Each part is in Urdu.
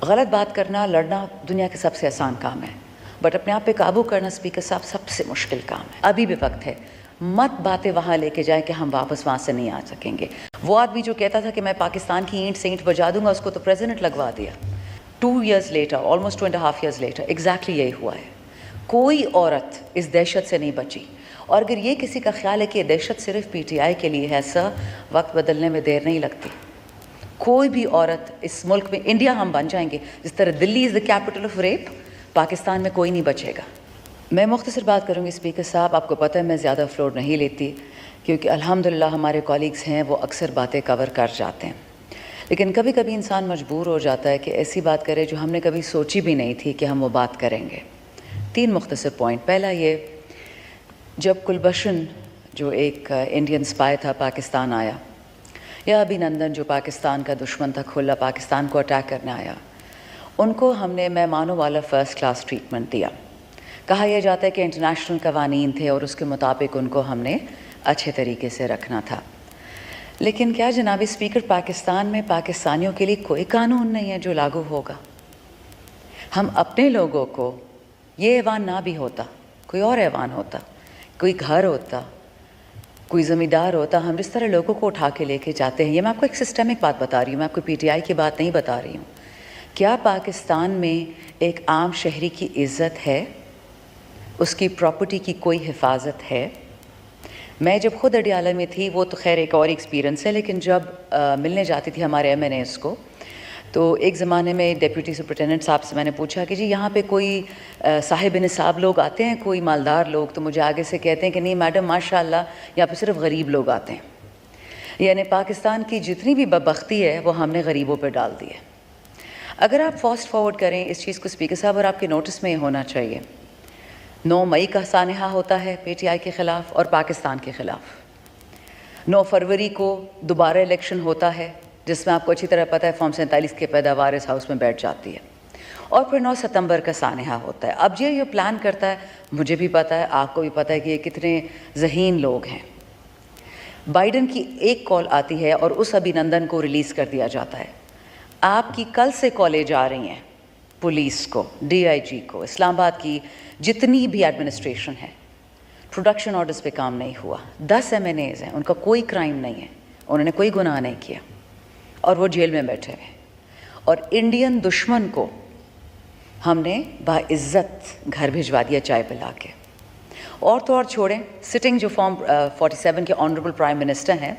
غلط بات کرنا، لڑنا دنیا کے سب سے آسان کام ہے، بٹ اپنے آپ پہ قابو کرنا اسپیکر صاحب سب سے مشکل کام ہے۔ ابھی بھی وقت ہے، مت باتیں وہاں لے کے جائیں کہ ہم واپس وہاں سے نہیں آ سکیں گے۔ وہ آدمی جو کہتا تھا کہ میں پاکستان کی اینٹ سے اینٹ بجا دوں گا، اس کو تو پریزیڈنٹ لگوا دیا۔ 2 years later, almost 2.5 years later, exactly یہی ہوا ہے۔ کوئی عورت اس دہشت سے نہیں بچی، اور اگر یہ کسی کا خیال ہے کہ یہ دہشت صرف پی ٹی آئی کے لیے ہے، سر وقت بدلنے میں دیر نہیں لگتی۔ کوئی بھی عورت اس ملک میں، انڈیا ہم بن جائیں گے، جس طرح Delhi is the capital of rape, Pakistan میں کوئی نہیں بچے گا۔ میں مختصر بات کروں گی اسپیکر صاحب، آپ کو پتہ ہے میں زیادہ فلور نہیں لیتی، کیونکہ الحمدللہ ہمارے کولیگز ہیں وہ اکثر باتیں کور کر جاتے ہیں، لیکن کبھی کبھی انسان مجبور ہو جاتا ہے کہ ایسی بات کرے جو ہم نے کبھی سوچی بھی نہیں تھی کہ ہم وہ بات کریں گے۔ 3 مختصر پوائنٹ۔ پہلا یہ، جب کلبھشن جو ایک انڈین سپائی تھا پاکستان آیا، یا ابھی نندن جو پاکستان کا دشمن تھا کھلا پاکستان کو اٹیک کرنے آیا، ان کو ہم نے مہمانوں والا فرسٹ کلاس ٹریٹمنٹ دیا۔ کہا یہ جاتا ہے کہ انٹرنیشنل قوانین تھے اور اس کے مطابق ان کو ہم نے اچھے طریقے سے رکھنا تھا۔ لیکن کیا جناب اسپیکر پاکستان میں پاکستانیوں کے لیے کوئی قانون نہیں ہے جو لاگو ہوگا؟ ہم اپنے لوگوں کو، یہ ایوان نہ بھی ہوتا، کوئی اور ایوان ہوتا، کوئی گھر ہوتا، کوئی زمیندار ہوتا، ہم جس طرح لوگوں کو اٹھا کے لے کے جاتے ہیں، یہ میں آپ کو ایک سسٹمک بات بتا رہی ہوں، میں آپ کو پی ٹی آئی کی بات نہیں بتا رہی ہوں۔ کیا پاکستان میں ایک عام شہری کی عزت ہے؟ اس کی پراپرٹی کی کوئی حفاظت ہے؟ میں جب خود اڈیالہ میں تھی، وہ تو خیر ایک اور ایکسپیرینس ہے، لیکن جب ملنے جاتی تھی ہمارے ایم این ایز کو، تو ایک زمانے میں ڈیپیوٹی سپرنٹینڈنٹ صاحب سے میں نے پوچھا کہ جی یہاں پہ کوئی صاحب نصاب لوگ آتے ہیں، کوئی مالدار لوگ؟ تو مجھے آگے سے کہتے ہیں کہ نہیں میڈم ماشاء اللہ یہاں پہ صرف غریب لوگ آتے ہیں۔ یعنی پاکستان کی جتنی بھی بدبختی ہے وہ ہم نے غریبوں پہ ڈال دی ہے۔ اگر آپ فاسٹ فارورڈ کریں اس چیز کو اسپیکر صاحب، اور آپ کے نوٹس میں یہ ہونا چاہیے، 9 مئی کا سانحہ ہوتا ہے پی ٹی آئی کے خلاف اور پاکستان کے خلاف۔ 9 فروری کو دوبارہ الیکشن ہوتا ہے، جس میں آپ کو اچھی طرح پتہ ہے فارم 47 کی پیداوار اس ہاؤس میں بیٹھ جاتی ہے، اور پھر 9 ستمبر کا سانحہ ہوتا ہے۔ اب یہ پلان کرتا ہے، مجھے بھی پتہ ہے، آپ کو بھی پتہ ہے کہ یہ کتنے ذہین لوگ ہیں۔ بائیڈن کی ایک کال آتی ہے اور اس ابھینندن کو ریلیز کر دیا جاتا ہے۔ آپ کی کل سے کالیں جا رہی ہیں پولیس کو، ڈی آئی جی کو، اسلام آباد کی جتنی بھی ایڈمنسٹریشن ہے، پروڈکشن آرڈرز پہ کام نہیں ہوا۔ 10 ایم این ایز ہیں، ان کا کوئی کرائم نہیں ہے، انہوں نے کوئی گناہ نہیں کیا، اور وہ جیل میں بیٹھے ہوئے۔ اور انڈین دشمن کو ہم نے باعزت گھر بھجوا دیا چائے پلا کے۔ اور تو اور چھوڑیں، سٹنگ جو فارم 47 کے آنریبل پرائم منسٹر ہیں،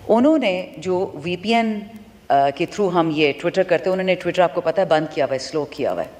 انہوں نے جو وی پی این کے تھرو ہم یہ ٹویٹر کرتے ہیں، انہوں نے ٹویٹر آپ کو پتہ ہے بند کیا ہوا ہے، سلو کیا ہوا ہے۔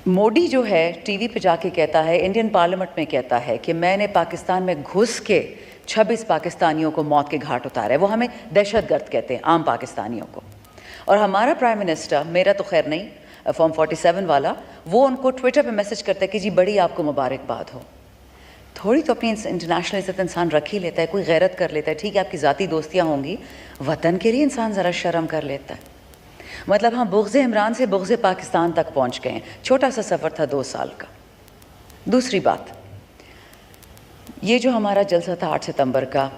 مودی جو ہے ٹی وی پہ جا کے کہتا ہے، انڈین پارلیمنٹ میں کہتا ہے کہ میں نے پاکستان میں گھس کے 26 پاکستانیوں کو موت کے گھاٹ اتارا ہے۔ وہ ہمیں دہشت گرد کہتے ہیں، عام پاکستانیوں کو۔ اور ہمارا پرائم منسٹر، میرا تو خیر نہیں، فارم 47 والا، وہ ان کو ٹویٹر پہ میسج کرتا ہے کہ جی بڑی آپ کو مبارکباد ہو۔ تھوڑی تو اپنی انٹرنیشنل عزت انسان رکھ ہی لیتا ہے، کوئی غیرت کر لیتا ہے۔ ٹھیک ہے آپ کی ذاتی دوستیاں ہوں گی، وطن کے لیے انسان ذرا شرم کر لیتا ہے۔ مطلب ہم بغض عمران سے بغض پاکستان تک پہنچ گئے ہیں۔ چھوٹا سا سفر تھا 2 سال کا۔ دوسری بات، یہ جو ہمارا جلسہ تھا 8 ستمبر کا،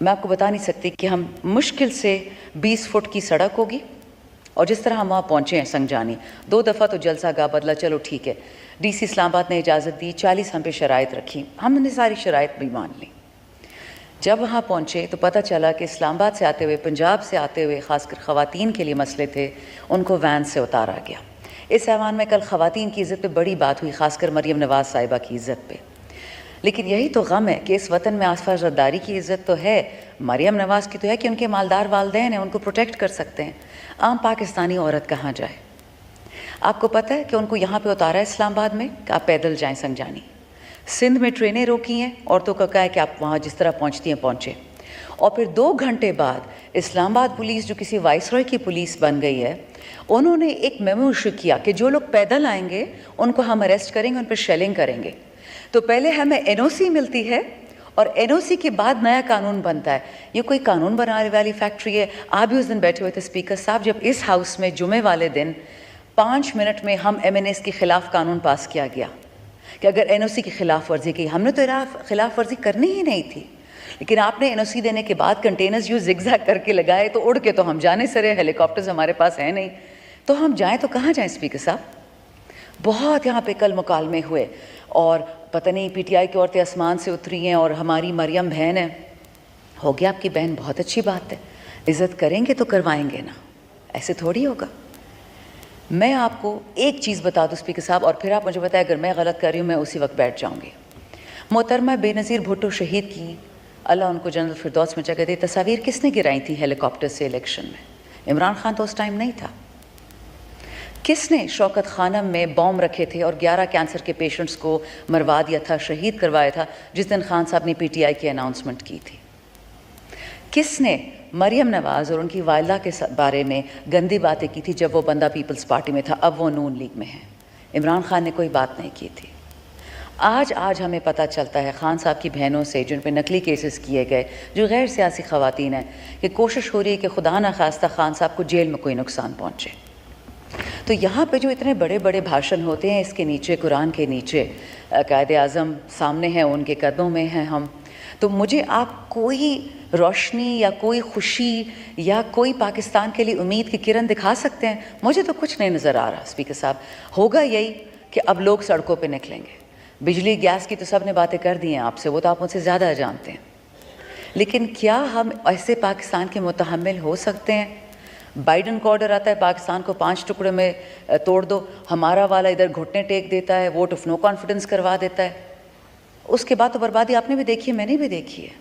میں آپ کو بتا نہیں سکتی کہ ہم مشکل سے 20 فٹ کی سڑک ہوگی، اور جس طرح ہم وہاں پہنچے ہیں سنگجانی، 2 دفعہ تو جلسہ گاہ بدلا، چلو ٹھیک ہے، ڈی سی اسلام آباد نے اجازت دی، 40 ہم پہ شرائط رکھی، ہم نے ساری شرائط بھی مان لی۔ جب وہاں پہنچے تو پتہ چلا کہ اسلام آباد سے آتے ہوئے، پنجاب سے آتے ہوئے، خاص کر خواتین کے لیے مسئلے تھے، ان کو وین سے اتارا گیا۔ اس ایوان میں کل خواتین کی عزت پہ بڑی بات ہوئی، خاص کر مریم نواز صاحبہ کی عزت پہ۔ لیکن یہی تو غم ہے کہ اس وطن میں آصفہ زرداری کی عزت تو ہے، مریم نواز کی تو ہے کہ ان کے مالدار والدین ہیں، ان کو پروٹیکٹ کر سکتے ہیں۔ عام پاکستانی عورت کہاں جائے؟ آپ کو پتہ ہے کہ ان کو یہاں پہ اتارا ہے اسلام آباد میں کہ آپ پیدل جائیں سنگجانی۔ سندھ میں ٹرینیں روکی ہیں، عورتوں کا کہا ہے کہ آپ وہاں جس طرح پہنچتی ہیں پہنچیں۔ اور پھر 2 گھنٹے بعد اسلام آباد پولیس جو کسی وائس رائے کی پولیس بن گئی ہے، انہوں نے ایک میمو ایشو کیا کہ جو لوگ پیدل آئیں گے ان کو ہم اریسٹ کریں گے، ان پر شیلنگ کریں گے۔ تو پہلے ہمیں این او سی ملتی ہے، اور این او سی کے بعد نیا قانون بنتا ہے۔ یہ کوئی قانون بنانے والی فیکٹری ہے؟ آپ بھی اس دن بیٹھے ہوئے تھے اسپیکر صاحب، جب اس ہاؤس میں جمعے والے دن 5 منٹ میں ہم ایم این ایس کے خلاف قانون پاس کیا گیا کہ اگر این او سی کی خلاف ورزی کی، ہم نے تو خلاف ورزی کرنی ہی نہیں تھی۔ لیکن آپ نے NOC دینے کے بعد کنٹینرز یوں زگ زیگ کر کے لگائے تو اڑ کے تو ہم جانے سرے، ہیلی کاپٹرز ہمارے پاس ہیں نہیں، تو ہم جائیں تو کہاں جائیں اسپیکر صاحب؟ بہت یہاں پہ کل مکالمے ہوئے اور پتہ نہیں PTI کی عورتیں آسمان سے اتری ہیں اور ہماری مریم بہن ہے. ہو گیا آپ کی بہن، بہت اچھی بات ہے، عزت کریں گے تو کروائیں گے نا، ایسے تھوڑی ہوگا. میں آپ کو ایک چیز بتا دوں اسپیکر صاحب، اور پھر آپ مجھے بتائیں اگر میں غلط کر رہی ہوں میں اسی وقت بیٹھ جاؤں گی. محترمہ بے نظیر بھٹو شہید کی، اللہ ان کو جنت الفردوس میں جگہ دے، تصاویر کس نے گرائی تھی ہیلی کاپٹر سے الیکشن میں؟ عمران خان تو اس ٹائم نہیں تھا. کس نے شوکت خانم میں بوم رکھے تھے اور 11 کینسر کے پیشنٹس کو مروا دیا تھا، شہید کروایا تھا، جس دن خان صاحب نے PTI کی اناؤنسمنٹ کی تھی؟ کس نے مریم نواز اور ان کی والدہ کے بارے میں گندی باتیں کی تھی جب وہ بندہ پیپلز پارٹی میں تھا، اب وہ نون لیگ میں ہے؟ عمران خان نے کوئی بات نہیں کی تھی. آج ہمیں پتہ چلتا ہے خان صاحب کی بہنوں سے جن پہ نقلی کیسز کیے گئے، جو غیر سیاسی خواتین ہیں، کہ کوشش ہو رہی ہے کہ خدا نہ خواستہ خان صاحب کو جیل میں کوئی نقصان پہنچے. تو یہاں پہ جو اتنے بڑے بڑے بھاشن ہوتے ہیں، اس کے نیچے قرآن کے نیچے قائد اعظم سامنے ہیں، ان کے قدموں میں ہیں ہم. تو مجھے آپ کوئی روشنی یا کوئی خوشی یا کوئی پاکستان کے لیے امید کی کرن دکھا سکتے ہیں؟ مجھے تو کچھ نہیں نظر آ رہا اسپیکر صاحب. ہوگا یہی کہ اب لوگ سڑکوں پہ نکلیں گے. بجلی گیس کی تو سب نے باتیں کر دی ہیں آپ سے، وہ تو آپ مجھ سے زیادہ جانتے ہیں. لیکن کیا ہم ایسے پاکستان کے متحمل ہو سکتے ہیں؟ بائیڈن کا آرڈر آتا ہے پاکستان کو 5 ٹکڑے میں توڑ دو، ہمارا والا ادھر گھٹنے ٹیک دیتا ہے، ووٹ آف نو کانفیڈنس کروا دیتا ہے. اس کے بعد تو بربادی آپ نے بھی دیکھی ہے، میں نے بھی دیکھی ہے.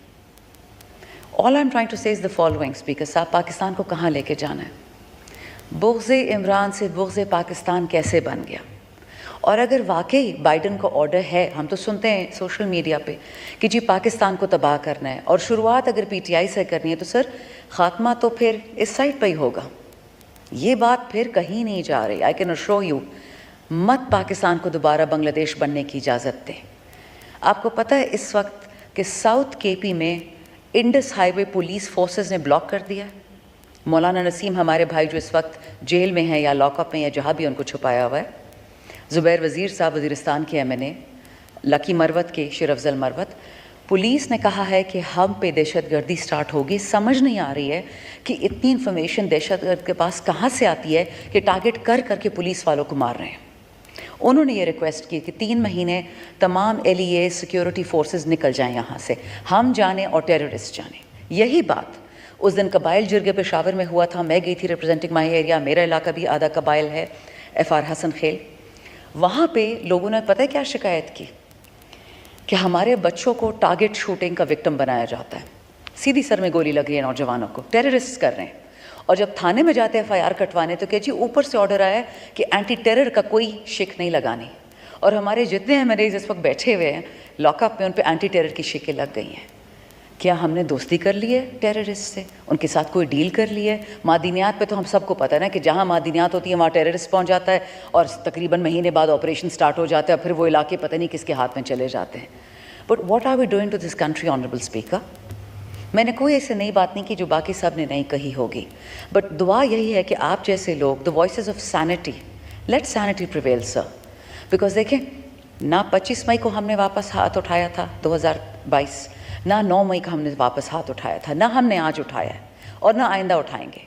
آل آئی ایم ٹرائنگ ٹو سے از دا فالوئنگ اسپیکر صاحب، پاکستان کو کہاں لے کے جانا ہے؟ بغض عمران سے بغض پاکستان کیسے بن گیا؟ اور اگر واقعی بائیڈن کا آرڈر ہے، ہم تو سنتے ہیں سوشل میڈیا پہ کہ جی پاکستان کو تباہ کرنا ہے، اور شروعات اگر PTI سے کرنی ہے تو سر خاتمہ تو پھر اس سائٹ پہ ہی ہوگا. یہ بات پھر کہیں نہیں جا رہی. آئی کین اشور یو، مت پاکستان کو دوبارہ بنگلہ دیش بننے کی اجازت دیں. آپ کو پتہ ہے اس وقت کہ ساؤتھ KP میں انڈس ہائی وے پولیس فورسز نے بلاک کر دیا ہے. مولانا نسیم ہمارے بھائی جو اس وقت جیل میں ہیں یا لاک اپ میں یا جہاں بھی ان کو چھپایا ہوا ہے، زبیر وزیر صاحب وزیرستان کے MNA، لکی مروت کے شیر افضل مروت، پولیس نے کہا ہے کہ ہم پہ دہشت گردی سٹارٹ ہوگی. سمجھ نہیں آ رہی ہے کہ اتنی انفارمیشن دہشت گرد کے پاس کہاں سے آتی ہے کہ ٹارگٹ کر کر کے پولیس والوں کو مار رہے ہیں. انہوں نے یہ ریکویسٹ کی کہ 3 مہینے تمام LEA سیکیورٹی فورسز نکل جائیں یہاں سے، ہم جانیں اور ٹیررسٹ جانیں. یہی بات اس دن قبائل جرگے پشاور میں ہوا تھا. میں گئی تھی ریپرزینٹنگ مائی ایریا، میرا علاقہ بھی آدھا قبائل ہے، FR حسن خیل. وہاں پہ لوگوں نے پتہ ہے کیا شکایت کی؟ کہ ہمارے بچوں کو ٹارگٹ شوٹنگ کا وکٹم بنایا جاتا ہے، سیدھی سر میں گولی لگ رہی ہے نوجوانوں کو، ٹیررسٹ کر رہے ہیں. اور جب تھانے میں جاتے ہیں FIR کٹوانے تو کہ جی اوپر سے آرڈر آیا ہے کہ اینٹی ٹیرر کا کوئی شک نہیں لگانی. اور ہمارے جتنے MLAs اس وقت بیٹھے ہوئے ہیں لاک اپ میں، ان پہ اینٹی ٹیرر کی شکیں لگ گئی ہیں. کیا ہم نے دوستی کر لی ہے ٹیررسٹ سے؟ ان کے ساتھ کوئی ڈیل کر لی ہے؟ معدنیات پہ تو ہم سب کو پتہ ہے نا کہ جہاں معدنیات ہوتی ہیں وہاں ٹیررسٹ پہنچ جاتا ہے، اور تقریباً مہینے بعد آپریشن سٹارٹ ہو جاتا ہے، پھر وہ علاقے پتہ نہیں کس کے ہاتھ میں چلے جاتے ہیں. But what are we doing to this country honourable speaker? میں نے کوئی ایسے نئی بات نہیں کی جو باقی سب نے نہیں کہی ہوگی، بٹ دعا یہی ہے کہ آپ جیسے لوگ، the voices of sanity, let sanity prevail sir. Because دیکھیں، نہ 25 مئی کو ہم نے واپس ہاتھ اٹھایا تھا 2022، نہ 9 مئی کو ہم نے واپس ہاتھ اٹھایا تھا، نہ ہم نے آج اٹھایا ہے اور نہ آئندہ اٹھائیں گے.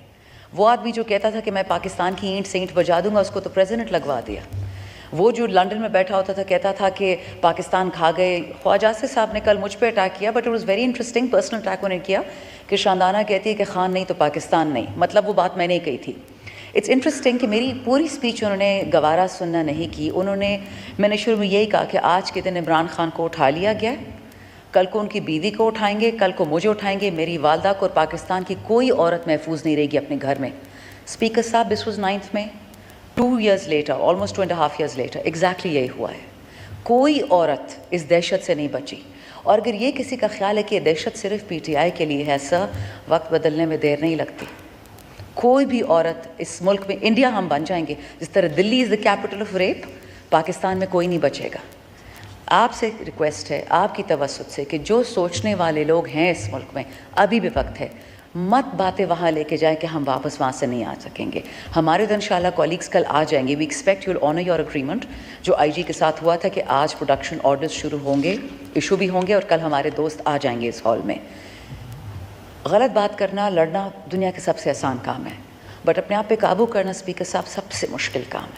وہ آدمی جو کہتا تھا کہ میں پاکستان کی اینٹ سے اینٹ بجا دوں گا، اس کو تو پریزیڈنٹ لگوا دیا. وہ جو لنڈن میں بیٹھا ہوتا تھا کہتا تھا کہ پاکستان کھا گئے. خواجہ آصف صاحب نے کل مجھ پہ اٹیک کیا، but it was very interesting, personal attack انہوں نے کیا کہ شاندانہ کہتی ہے کہ خان نہیں تو پاکستان نہیں. مطلب وہ بات میں نے کہی تھی. اٹس انٹرسٹنگ کہ میری پوری اسپیچ انہوں نے گوارا سننا نہیں کی. میں نے شروع میں یہی کہا کہ آج کے دن عمران خان کو اٹھا لیا گیا، کل کو ان کی بیوی کو اٹھائیں گے، کل کو مجھے اٹھائیں گے، میری والدہ کو، اور پاکستان کی کوئی عورت محفوظ نہیں رہے گی اپنے گھر میں. اسپیکر صاحب، this was 9 May, 2 years later، almost 2.5 years later، exactly یہی ہوا ہے. کوئی عورت اس دہشت سے نہیں بچی. اور اگر یہ کسی کا خیال ہے کہ یہ دہشت صرف PTI کے لیے ہے، سر وقت بدلنے میں دیر نہیں لگتی. کوئی بھی عورت اس ملک میں، انڈیا ہم بن جائیں گے، جس طرح Delhi is the capital of rape, Pakistan میں کوئی نہیں بچے گا. آپ سے ریکویسٹ ہے، آپ کی توسط سے، کہ جو سوچنے والے لوگ ہیں اس ملک میں، ابھی بھی وقت ہے. مت باتیں وہاں لے کے جائیں کہ ہم واپس وہاں سے نہیں آ سکیں گے. ہمارے تو انشاءاللہ کولیگس کل آ جائیں گے. We expect you will honour your agreement جو آئی جی کے ساتھ ہوا تھا کہ آج پروڈکشن آرڈرز شروع ہوں گے, ایشو بھی ہوں گے, اور کل ہمارے دوست آ جائیں گے اس ہال میں. غلط بات کرنا, لڑنا دنیا کے سب سے آسان کام ہے, بٹ اپنے آپ پہ قابو کرنا اسپیکر صاحب سب سے مشکل کام ہے.